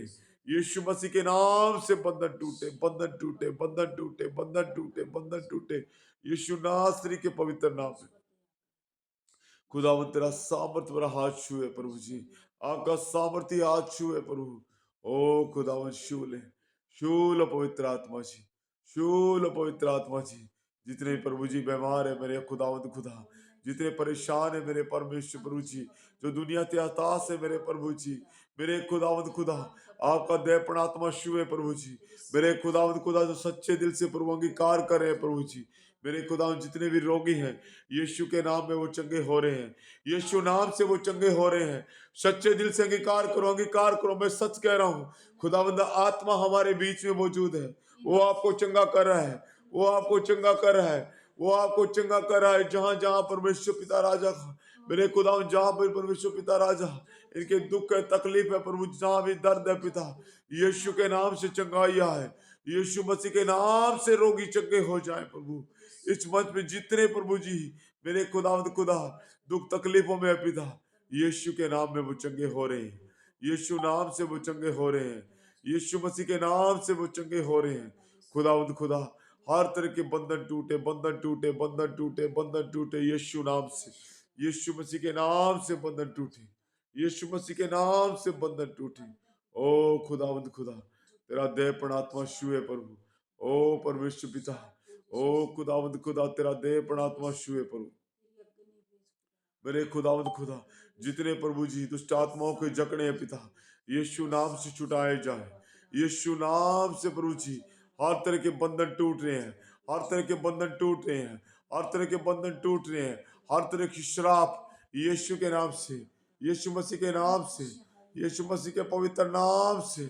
यीशु मसीह के नाम से बंधन टूटे, बंधन टूटे, बंधन टूटे, बंधन टूटे, बंधन टूटे, यीशु नासरी के पवित्र नाम से। खुदावन तेरा सामर्थ भरा हाथ छुए प्रभु जी, आपका सामर्थी हाथ छुए प्रभु। ओ खुदावन शूल है, शूल पवित्र आत्मा जी, शूल पवित्र आत्मा जी। जितने प्रभु जी बीमार है मेरे खुदावंद खुदा, जितने परेशान है मेरे परमेश्वर प्रभु जी, जो दुनिया के हताश है मेरे प्रभु जी, मेरे खुदावंद खुदा, आपका दयापन आत्मा छुए प्रभु जी। मेरे खुदावंद खुदा, जो सच्चे दिल से प्रभु अंगीकार कर रहे हैं प्रभु जी, मेरे खुदा जितने भी रोगी हैं यीशु के नाम में वो चंगे हो रहे हैं, यीशु नाम से वो चंगे हो रहे हैं। सच्चे दिल से अंगीकार करो, अंगीकार करो। मैं सच कह रहा हूँ, खुदावंद आत्मा हमारे बीच में मौजूद है, वो आपको चंगा कर रहा है, वो आपको चंगा कर रहा है, वो आपको चंगा कर रहा है। जहां जहां परमेश्वर पिता राजा, मेरे खुदा, जहां पर परमेश्वर पिता राजा इनके दुख है, तकलीफ है प्रभु, जहां भी दर्द है पिता, यीशु के नाम से चंगाई है। यीशु मसीह के नाम से रोगी चंगे हो जाए प्रभु। इस मंच में जितने प्रभु जी मेरे खुदावंद खुदा दुख तकलीफों में है पिता, यीशु के नाम में वो चंगे हो रहे हैं, यीशु नाम से वो चंगे हो रहे हैं, यीशु मसीह के नाम से वो चंगे हो रहे हैं। खुदावंद खुदा, हर तरह के बंधन टूटे, बंधन टूटे, बंधन टूटे, बंधन टूटे यीशु नाम से, यीशु मसीह के नाम से बंधन टूटे, यीशु मसीह के नाम से बंधन टूटे। ओ खुदावंद खुदा, तेरा दयापन आत्मा छुए प्रभु। ओ परमेश्वर पिता, ओ खुदावंद खुदा, तेरा दयापन आत्मा छुए प्रभु। मेरे खुदावंद खुदा, जितने प्रभु जी दुष्ट आत्माओं के जकड़े हैं पिता, यीशु नाम से छुटाए जाए, यीशु नाम से प्रभु जी हर तरह के बंधन टूट रहे हैं, हर तरह के बंधन टूट रहे हैं, हर तरह के बंधन टूट रहे हैं, हर तरह की श्राप यीशु के नाम से, यीशु मसीह के नाम से, यीशु मसीह के पवित्र नाम से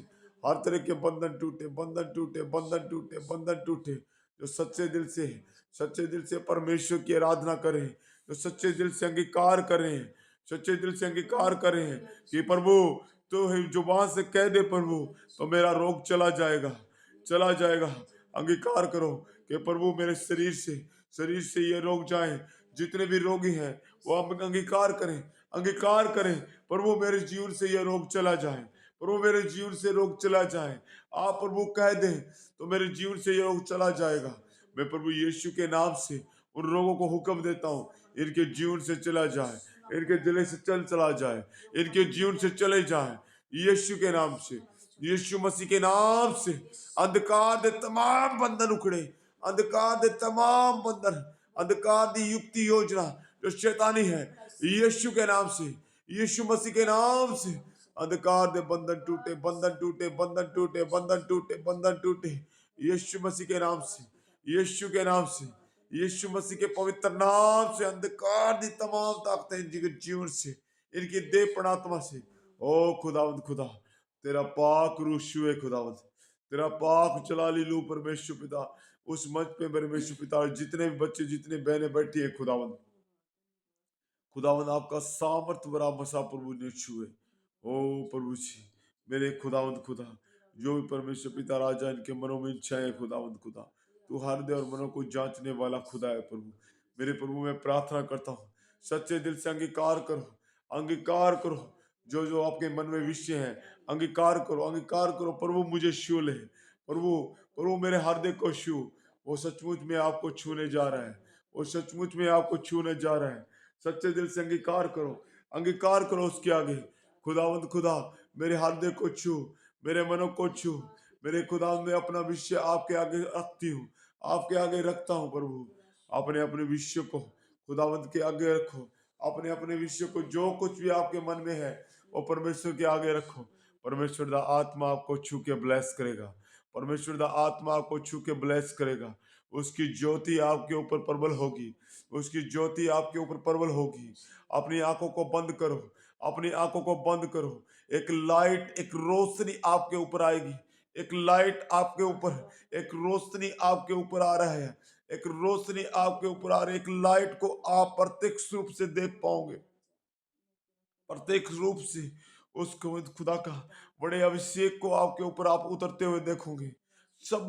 हर तरह के बंधन टूटे, बंधन टूटे, बंधन टूटे, बंधन टूटे। जो सच्चे दिल से, सच्चे दिल से परमेश्वर की आराधना करें, जो सच्चे दिल से अंगीकार करें, सच्चे दिल से अंगीकार करें कि प्रभु तो जुबान से कह दे प्रभु, तो मेरा रोग चला जाएगा, चला जाएगा। अंगीकार करो कि प्रभु मेरे शरीर से ये रोग जाए। जितने भी रोगी हैं वो आप अंगीकार करें, अंगीकार करें। प्रभु मेरे जीवन से ये रोग चला जाए, प्रभु मेरे जीवन से रोग चला जाए। आप प्रभु कह दें तो मेरे जीवन से ये रोग चला जाएगा। मैं प्रभु यीशु के नाम से उन रोगों को हुक्म देता हूँ, इनके जीवन से चला जाए, इनके दिल से चला जाए, इनके जीवन से चले जाए यीशु के नाम से। यीशु मसीह के नाम से अंधकार दे तमाम बंधन उखड़े, अंधकार दे तमाम बंधन, अंधकार दी युक्ति योजना जो शैतानी है, यीशु के नाम से, यीशु मसीह के नाम से अंधकार दे बंधन टूटे, बंधन टूटे, बंधन टूटे, बंधन टूटे, बंधन टूटे यीशु मसीह के नाम से, यीशु के नाम से, यीशु मसीह के पवित्र नाम से अंधकार दी तमाम ताकतें इनके जीवन से, इनकी देह प्राणात्मा से, ओ खुदावंद खुदा तेरा पाक रूह छुए खुदावंद, तेरा पाक जलाली लू परमेश्वर पिता उस मंच पे परमेश्वर पिता, जितने भी बच्चे जितने बहनें बैठी है खुदावंद, खुदावंद आपका सामर्थ भरा मसा प्रभु ने छुए। ओ प्रभु जी मेरे खुदावंद खुदा, जो भी परमेश्वर पिता राजा इनके मनों में इच्छाएं है खुदावंद खुदा, तू हृदय और मनों को जांचने वाला खुदा है प्रभु। मेरे प्रभु मैं प्रार्थना करता हूँ, सच्चे दिल से अंगीकार करो, अंगीकार करो, जो जो आपके मन में विषय है अंगीकार करो, अंगीकार करो। प्रभु मुझे छू ले प्रभु, प्रभु मेरे हृदय को छू। वो सचमुच में आपको छूने जा रहा है, वो सचमुच में आपको छूने जा रहा है। सच्चे दिल से अंगीकार करो, अंगीकार करो उसके आगे। खुदावंद खुदा मेरे हृदय को छू, मेरे मनों को छू। मेरे खुदा मैं अपना विषय आपके आगे रखती हूँ, आपके आगे रखता हूँ प्रभु। अपने अपने विषय को खुदावंद के आगे रखो, अपने अपने विषय को जो कुछ भी आपके मन में है वो परमेश्वर के आगे रखो। परमेश्वर दा आत्मा आपको छू के ब्लेस करेगा, परमेश्वर दा आत्मा आपको छू के ब्लेस करेगा। उसकी ज्योति आपके ऊपर प्रबल होगी, उसकी ज्योति आपके ऊपर प्रबल होगी। अपनी आंखों को बंद करो, अपनी आंखों को बंद करो। एक लाइट, एक रोशनी आपके ऊपर आएगी, एक लाइट आपके ऊपर, एक रोशनी आपके ऊपर आ रहा है, एक रोशनी आपके ऊपर आ रही है। एक लाइट को आप प्रत्यक्ष रूप से देख पाओगे, प्रत्येक रूप से उस खुदा का बड़े अभिषेक को आपके ऊपर आप उतरते हुए देखोगे। सब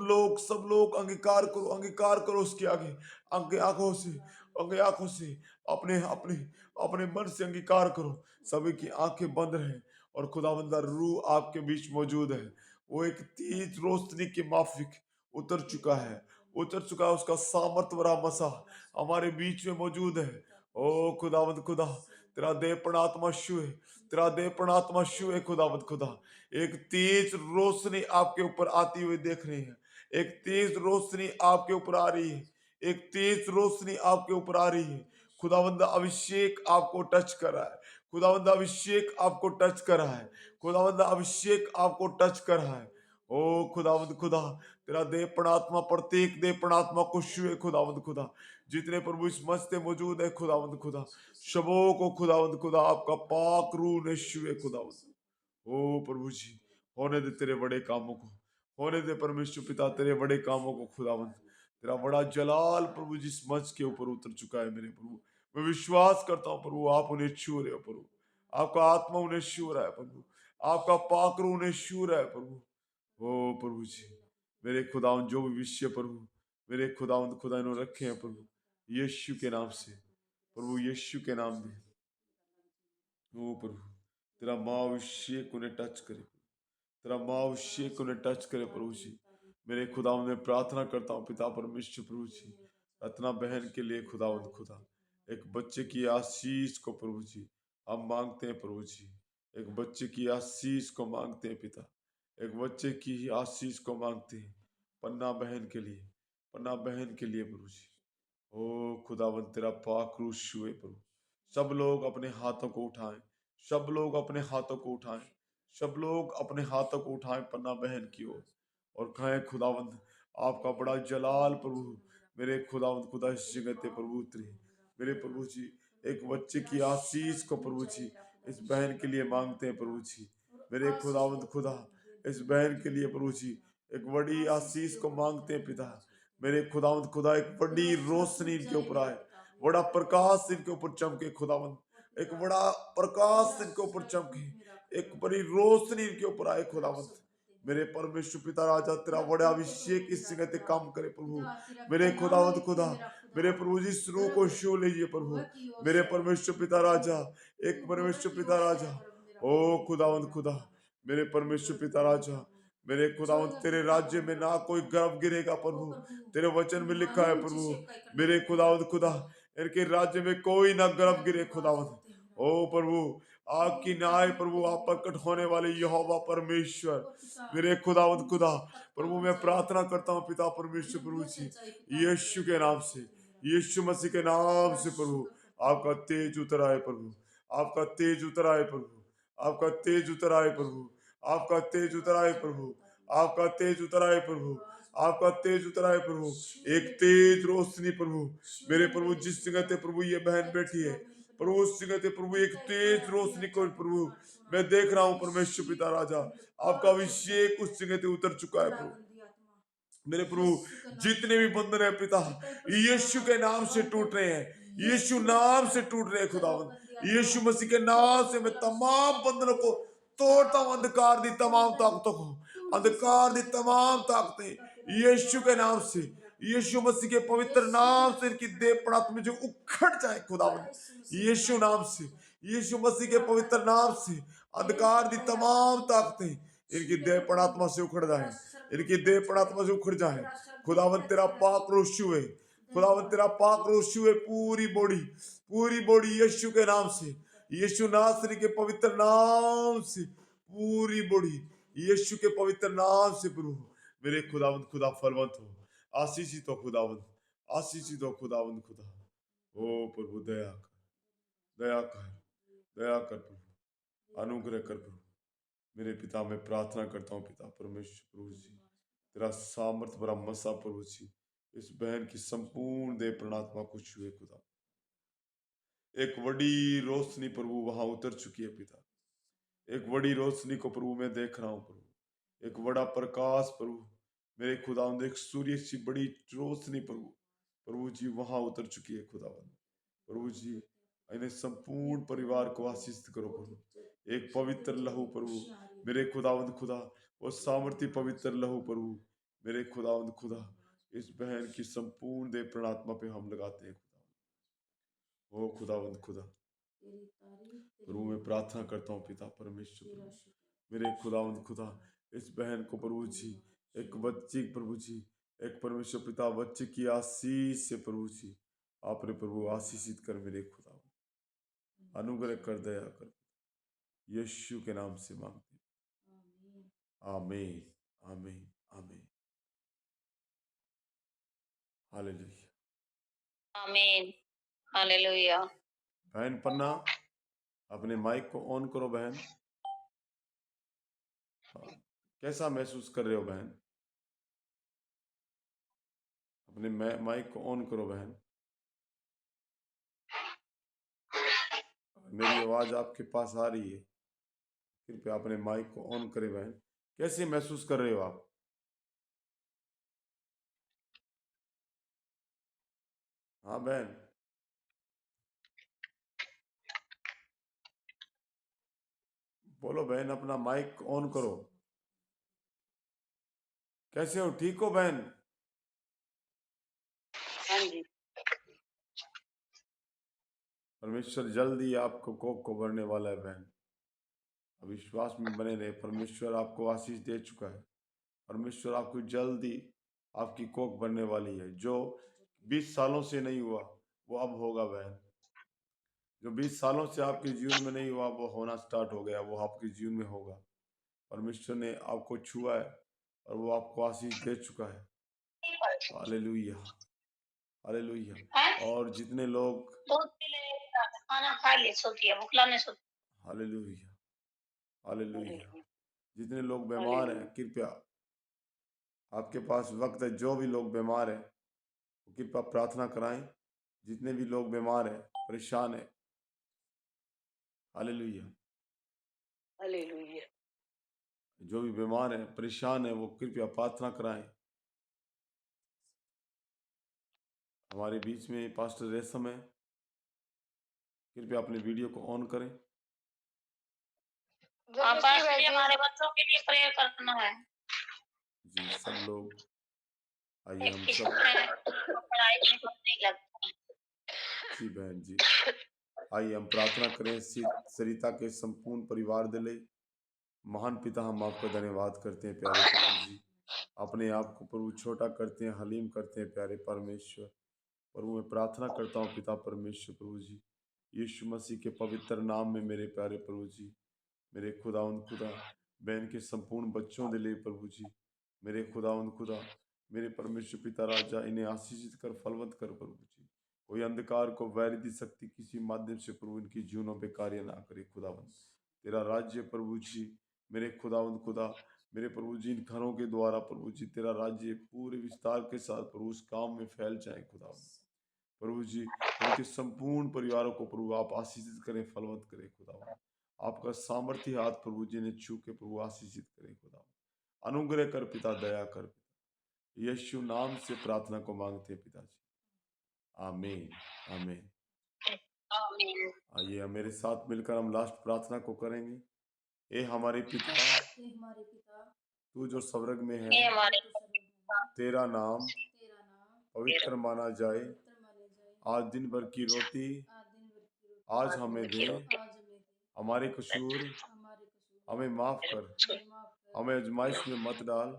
लोग अंगीकार करो, अंगीकार करो उसके आगे, आगे आंखों से, आगे आंखों से, अपने अपने अपने मन से अंगीकार करो। सभी की आंखें बंद रहे और खुदावंदा रूह आपके बीच मौजूद है। वो एक तेज रोशनी के माफिक उतर चुका है, उतर चुका है। उसका सामर्थ भरा मसा हमारे बीच में मौजूद है। ओ खुदावंद खुदा तेरा देह प्राणात्मा शु है, तेरा देह प्राणात्मा शु है खुदावंद खुदा। एक तेज रोशनी आपके ऊपर आती हुई देख रही है, एक तेज रोशनी आपके ऊपर आ रही है, एक तेज रोशनी आपके ऊपर आ रही है। खुदावंद अभिषेक आपको टच कर रहा है, खुदावंद अभिषेक आपको टच कर रहा है, खुदावंद अभिषेक आपको टच कर रहा है। ओ खुदावंद खुदा तेरा देह प्राणात्मा, प्रत्येक देह प्राणात्मा को छुए खुदावंद खुदा। जितने प्रभु इस मंच पे मौजूद है खुदावंद खुदा, सबों को खुदावंद खुदा आपका पाक रूह ने छुए खुदावंद। ओ प्रभु जी होने दे तेरे बड़े कामों को, होने दे परमेश्वर पिता तेरे बड़े कामों को खुदावंद। तेरा बड़ा जलाल प्रभु जिस मंच के ऊपर उतर चुका है मेरे प्रभु, मैं विश्वास करता हूँ प्रभु आप उन्हें छू रहे हो प्रभु, आपका आत्मा उन्हें छू रहा है प्रभु, आपका पाक रूह उन्हें छू रहा है प्रभु। ओ प्रभु जी मेरे खुदावंद जो भी विषय प्रभु मेरे खुदावंद खुदा ने रखे हैं प्रभु, यीशु के नाम से, प्रभु यीशु के नाम में। ओ प्रभु तेरा माँ उन्हें टच करे, तेरा माँ उन्हें टच करे प्रभु जी। मेरे खुदावंद में प्रार्थना करता हूँ पिता परमेश्वर प्रभु जी, रत्ना बहन के लिए खुदावंद खुदा, एक बच्चे की आशीष को प्रभु जी हम मांगते हैं प्रभु जी। एक बच्चे की आशीष को मांगते हैं पिता, एक बच्चे की आशीष को मांगते हैं पन्ना बहन के लिए, पन्ना बहन के लिए प्रभु जी। ओ खुदावंद तेरा पाक रूह छुए प्रभु। सब लोग अपने हाथों को उठाएं, सब लोग अपने हाथों को उठाएं, सब लोग अपने हाथों को उठाएं पन्ना बहन की ओर और कहें खुदावंद आपका बड़ा जलाल प्रभु मेरे खुदावंद खुदा इस जगह पे प्रभु उतरे। मेरे प्रभु जी एक बच्चे की आशीष को प्रभु जी इस बहन के लिए मांगते हैं प्रभु जी। मेरे खुदावंद खुदा इस बहन के लिए प्रभु जी एक बड़ी आशीष को मांगते हैं पिता। मेरे खुदावंद खुदा एक बड़ी रोशनी इनके ऊपर आए, बड़ा प्रकाश इनके ऊपर चमके खुदावंद, एक बड़ा प्रकाश इनके ऊपर चमके, एक बड़ी रोशनी इनके ऊपर आए खुदावंत। मेरे परमेश्वर पिता राजा तेरा बड़ा अभिषेक इस जगह पे काम करे प्रभु। मेरे खुदावंत खुदा, मेरे प्रभु जी इस रूह को छू लीजिए प्रभु। मेरे परमेश्वर पिता राजा, एक परमेश्वर पिता राजा, ओ खुदावंत खुदा, मेरे परमेश्वर पिता राजा, मेरे खुदावंत तेरे राज्य में ना कोई गर्भ गिरेगा प्रभु। तेरे वचन में लिखा है प्रभु, मेरे खुदावंत खुदा, इनके राज्य में कोई ना गर्भ गिरे खुदावंत। ओ प्रभु, आपकी न्याय प्रभु, आप प्रकट होने वाले यहोवा परमेश्वर, मेरे खुदावंत खुदा, प्रभु मैं प्रार्थना करता हूँ पिता परमेश्वर प्रभु जी, यीशु के नाम से, यीशु मसीह के नाम से प्रभु, आपका तेज उतर आए प्रभु, आपका तेज उतर आए प्रभु, आपका तेज उतर आए प्रभु, आपका तेज उतर आए प्रभु, आपका तेज उतर आए प्रभु, आपका तेज उतर आए प्रभु, एक तेज रोशनी प्रभु, मेरे प्रभु जिस जगह पे प्रभु ये बहन बैठी है प्रभु, उस जगह पे प्रभु एक तेज रोशनी को प्रभु मैं देख रहा हूँ परमेश्वर पिता राजा, आपका अभिषेक उस जगह पे उतर चुका है प्रभु। मेरे प्रभु जितने भी बंधन है पिता, यीशु के नाम से टूट रहे हैं, यीशु नाम से टूट रहे हैं खुदावंद, यीशु मसीह के नाम से मैं तमाम बंधनों को तोड़ता हूं, अंधकार दी तमाम ताकतों को, अंधकार दी तमाम ताकतें यीशु के नाम से, यीशु मसीह के पवित्र नाम से इनकी देह पड़ात में जो उखड़ जाए खुदावंद, यीशु नाम से, यीशु मसीह के पवित्र नाम से अंधकार दी तमाम ताकतें इनकी देह पड़ात्मा से उखड़ जाए, इनकी देह पड़ात्मा से उखड़ जाए। खुदावंत तेरा पाक रोशु है, खुदावंत तेरा पाक रोशु है, पूरी बॉडी यीशु के नाम से, यीशु नासरी के पवित्र नाम से, पूरी बॉडी यीशु के पवित्र नाम से प्रभु, मेरे खुदावंत खुदा फलवंत हो, आशीषित हो खुदावंत, आशीषित हो खुदावंत खुदा। ओ प्रभु दया कर, दया कर, दया कर प्रभु, अनुग्रह कर प्रभु। मेरे पिता मैं प्रार्थना करता हूँ पिता परमेश्वर प्रभु जी, तेरा सामर्थ भरा मसा प्रभु जी इस बहन की संपूर्ण देह प्राणात्मा को छुए खुदा। एक बड़ी रोशनी प्रभु वहां उतर चुकी है पिता, एक बड़ी रोशनी को प्रभु मैं देख रहा हूँ प्रभु, एक बड़ा प्रकाश प्रभु, मेरे खुदावंद एक सूर्य सी बड़ी रोशनी प्रभु, प्रभु जी वहां उतर चुकी है खुदावंद। प्रभु जी इन्हें संपूर्ण परिवार को आशीष करो प्रभु, एक पवित्र लहू प्रभु, मेरे खुदावंद खुदा, वो सामर्थ्य पवित्र लहू प्रभु, मेरे खुदावंद खुदा, इस बहन की संपूर्ण देह प्राणात्मा पे हम लगाते हैं खुदा। ओ खुदावंद खुदा, प्रभु मैं प्रार्थना करता हूँ पिता परमेश्वर प्रभु, मेरे खुदावंद खुदा, इस बहन को प्रभु जी एक बच्ची प्रभु जी, एक परमेश्वर पिता बच्चे की आशीष से प्रभु जी आपने प्रभु आशीषित कर मेरे खुदा, अनुग्रह कर, दया कर, यीशु के नाम से मांगते, आमीन आमीन आमीन, हालेलुया आमीन, हालेलुया। बहन पन्ना अपने माइक को ऑन करो बहन। हाँ, कैसा महसूस कर रहे हो बहन? अपने माइक को ऑन करो बहन। मेरी आवाज आपके पास आ रही है, कृपया अपने माइक को ऑन करें बहन। कैसे महसूस कर रहे हो आप? हाँ बहन, बोलो बहन, अपना माइक ऑन करो। कैसे हो, ठीक हो बहन? हाँ जी, परमेश्वर जल्दी आपको कोख को भरने वाला है बहन, विश्वास में बने रहे। परमेश्वर आपको आशीष दे चुका है, परमेश्वर आपको जल्दी आपकी कोख भरने वाली है। जो 20 सालों से नहीं हुआ वो अब होगा बहन, जो 20 सालों से आपके जीवन में नहीं हुआ वो होना स्टार्ट हो गया, वो आपके जीवन में होगा। परमेश्वर ने आपको छुआ है और वो आपको आशीष दे चुका है। Hallelujah, hallelujah. हैं? और जितने लोग, दूध पी ले, खाना खा ले, सोती है, भूखला नहीं सोती। हालेलुया, हालेलुया, हालेलुया, जितने लोग बीमार हैं कृपया, आपके पास वक्त है, जो भी लोग बीमार हैं वो कृपया प्रार्थना कराएं। जितने भी लोग बीमार हैं, परेशान हैं, हालेलुया, हालेलुया। जो भी बीमार हैं परेशान हैं वो कृपया प्रार्थना कराएं। हमारे बीच में पास्टर रेशम है, कृपया अपने वीडियो को ऑन करें। हाँ पास्टर जी, हमारे बच्चों के लिए प्रेयर करना है। जी सब लोग आइए हम एक सब। पढ़ाई में मन नहीं लगता। जी बहन जी, आइए हम प्रार्थना करें सरिता के संपूर्ण परिवार दे ले। महान पिता, हम आपका धन्यवाद करते हैं प्यारे प्रभु जी। अपने आप को प्रभु छोटा करते हैं, हलीम करते हैं प्यारे परमेश्वर। प्रभु मैं प्रार्थना करता हूँ पिता परमेश्वर प्रभु जी, यीशु मसीह के पवित्र नाम में मेरे प्यारे प्रभु जी, मेरे खुदावंद खुदा बहन के संपूर्ण बच्चों दे ले प्रभु जी, मेरे खुदावंद खुदा मेरे परमेश्वर पिता राजा, इन्हें आशीषित कर, फलवंत कर प्रभु जी। कोई अंधकार को वैरिदी शक्ति किसी माध्यम से प्रभु इनकी जीवनों पे कार्य ना करे खुदावंद। तेरा राज्य प्रभु जी, मेरे खुदावंद खुदा मेरे प्रभु जी, इन घरों के द्वारा प्रभु जी तेरा राज्य पूरे विस्तार के साथ प्रभु उस काम में फैल जाए खुदावंद। प्रभु जी उनके संपूर्ण परिवारों को प्रभु आप आशीषित करें, फलवंत करें खुदावंद। आपका सामर्थ्य हाथ प्रभु जी ने छू के प्रभु आशीषित करें खुदावंद। अनुग्रह कर पिता, दया कर पिता, यीशु नाम से प्रार्थना को मांगते हैं पिताजी, आमीन आमीन। आमीन। आइए हम मेरे साथ मिलकर हम लास्ट प्रार्थना को करेंगे। ए हमारे पिता, तू जो स्वर्ग में ये है, हमारे तेरा नाम पवित्र माना जाए। आज दिन भर की रोटी आज हमें दे, हमारे कसूर हमें माफ कर, हमें आजमाइश में मत डाल,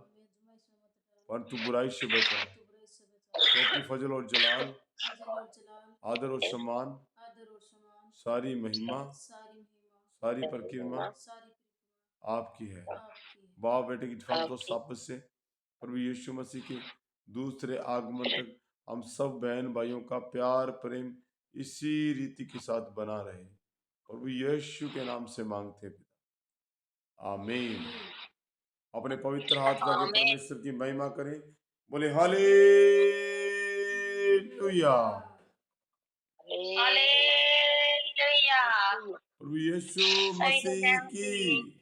पर तू बुराई से बचा। क्योंकि फजल और जलाल, आदर और सम्मान, सारी महिमा, सारी प्रकिरमा आपकी है। बाप बेटे की फल तो सापत से प्रभु यीशु मसीह के दूसरे आगमन तक हम सब बहन भाइयों का प्यार प्रेम इसी रीति के साथ बना रहे। प्रभु यीशु के नाम से मांगते हैं पिता, आमीन। अपने पवित्र हाथ उठा के आमीन। परमेश्वर की महिमा करें, बोले हालेलुया। हालेलुया। प्रभु यीशु सभी को मसीह जय की, मसीह।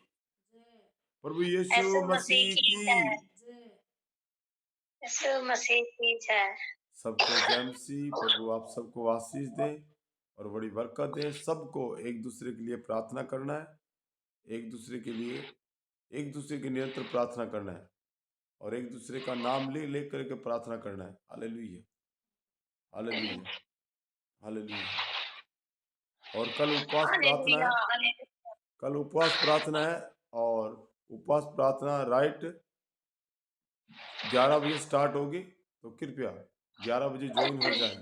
प्रभु यीशु यीशु मसीह मसीह की की। जय। यीशु मसीह की जय। सबको जय मसीह। प्रभु आप सबको आशीष दे और बड़ी बरकत दे। सबको एक दूसरे के लिए प्रार्थना करना है, एक दूसरे के लिए एक दूसरे की निरंतर प्रार्थना करना है और एक दूसरे का नाम ले ले करके प्रार्थना करना है। Hallelujah hallelujah hallelujah. और कल उपवास प्रार्थना हालेलुया। है, हालेलुया। कल उपवास प्रार्थना है और उपवास प्रार्थना राइट 11 बजे स्टार्ट होगी, तो कृपया 11 बजे ज्वाइन हो जाएं।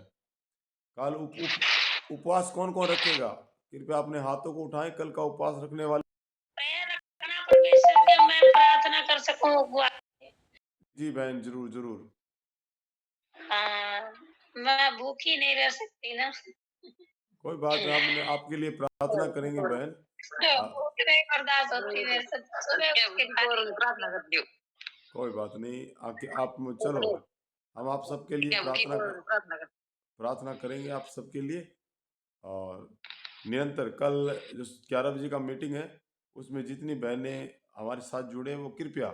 कल उपवास कौन कौन रखेगा? कृपया अपने हाथों को उठाएं। कल का उपवास रखने वाले प्रेयर रखना परमेश्वर के, मैं प्रार्थना कर सकूं उपवास। जी बहन, जरूर जरूर। हाँ, मैं भूखी नहीं रह सकती ना। कोई बात नहीं, हमने आपके लिए प्रार्थना करेंगे बहन। भूख नहीं बर्दाश्त होती मेरे से। सुबह उठ के प्रार्थना करती हूँ। कोई बात नहीं, आके आप चलो, हम आप सबके लिए प्रार्थना करेंगे आप सबके लिए। और निरंतर कल जो 11 बजे का मीटिंग है, उसमें जितनी बहनें हमारे साथ जुड़े हैं वो कृपया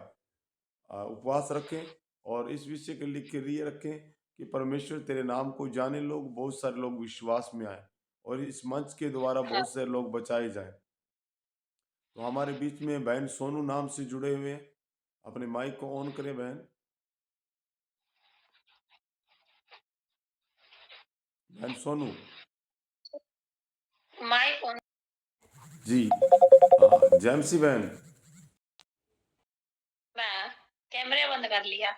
उपवास रखें और इस विषय के लिए रखें कि परमेश्वर तेरे नाम को जाने, लोग बहुत सारे लोग विश्वास में आए और इस मंच के द्वारा बहुत सारे लोग बचाए जाएं। तो हमारे बीच में बहन सोनू नाम से जुड़े हुए हैं, अपने माइक को ऑन करें बहन। बहन सोनू माइक ऑन। जी, जैमसी बहन। मैं कैमरे बंद कर लिया।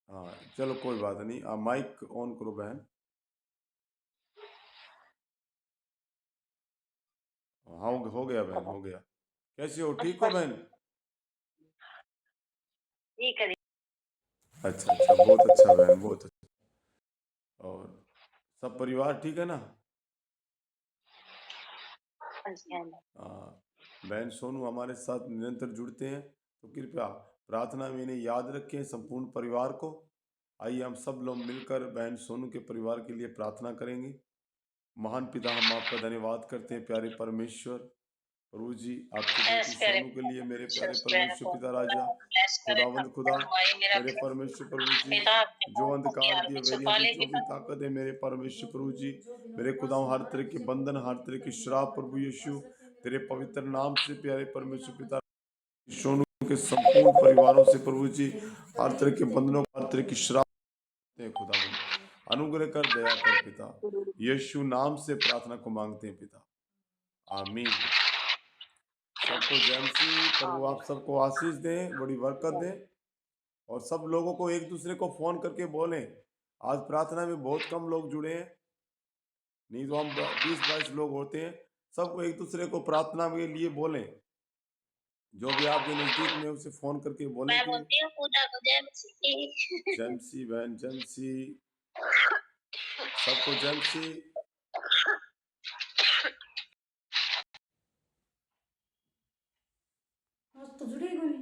हाँ चलो कोई बात नहीं, आप माइक ऑन करो बहन। हाँ हो गया बहन, हो गया। कैसे हो, ठीक हो बहन? ठीक है। अच्छा अच्छा, बहुत अच्छा बहन, बहुत अच्छा। और सब परिवार ठीक है ना? बहन सोनू हमारे साथ निरंतर जुड़ते हैं, तो कृपया प्रार्थना में इन्हें याद रखें, संपूर्ण परिवार को। आइए हम सब लोग मिलकर बहन सोनू के परिवार के लिए प्रार्थना करेंगे। महान पिता, हम आपका धन्यवाद करते हैं प्यारे परमेश्वर। प्रभु जी आपकी ब्लेस बेटी करे सोनू के लिए मेरे प्यारे चर्च बहन परमेश्वर को पिता राजा, ब्लेस करे खुदावंद खुदा, हमारी मेरा मेरे परमेश्वर प्रभु जी, पिता आपके जो नाम को अंधकार आगे की छुपा वेरियां की लेगी जो भी ताकत है मेरे परमेश्वर प्रभु जी, मेरे खुदा हर तरह के बंधन, हर तरह की श्राप प्रभु यीशु तेरे पवित्र नाम से प्यारे परमेश्वर पिता सोनू के संपूर्ण परिवारों से प्रभु जी हर तरह के बंधनों, हर तरह की श्राप है खुदावंद, अनुग्रह कर, दया कर पिता, यीशु नाम से प्रार्थना को मांगते हैं पिता, आमीन। सबको जय मसीह। प्रभु आप सबको आशीष दें, बड़ी बरकत दें, और सब लोगों को एक दूसरे को फोन करके बोलें। आज प्रार्थना में बहुत कम लोग जुड़े हैं, नहीं तो हम 20-22 लोग होते हैं। सबको एक दूसरे को प्रार्थना के लिए बोलें, जो भी आपके नजदीक में उसे फोन करके बोलें मैं कि बोलती हूँ पूजा को जय मसीह जमसी बहन जमसी, सबको जमसी। आज तो जुड़ेगा नहीं।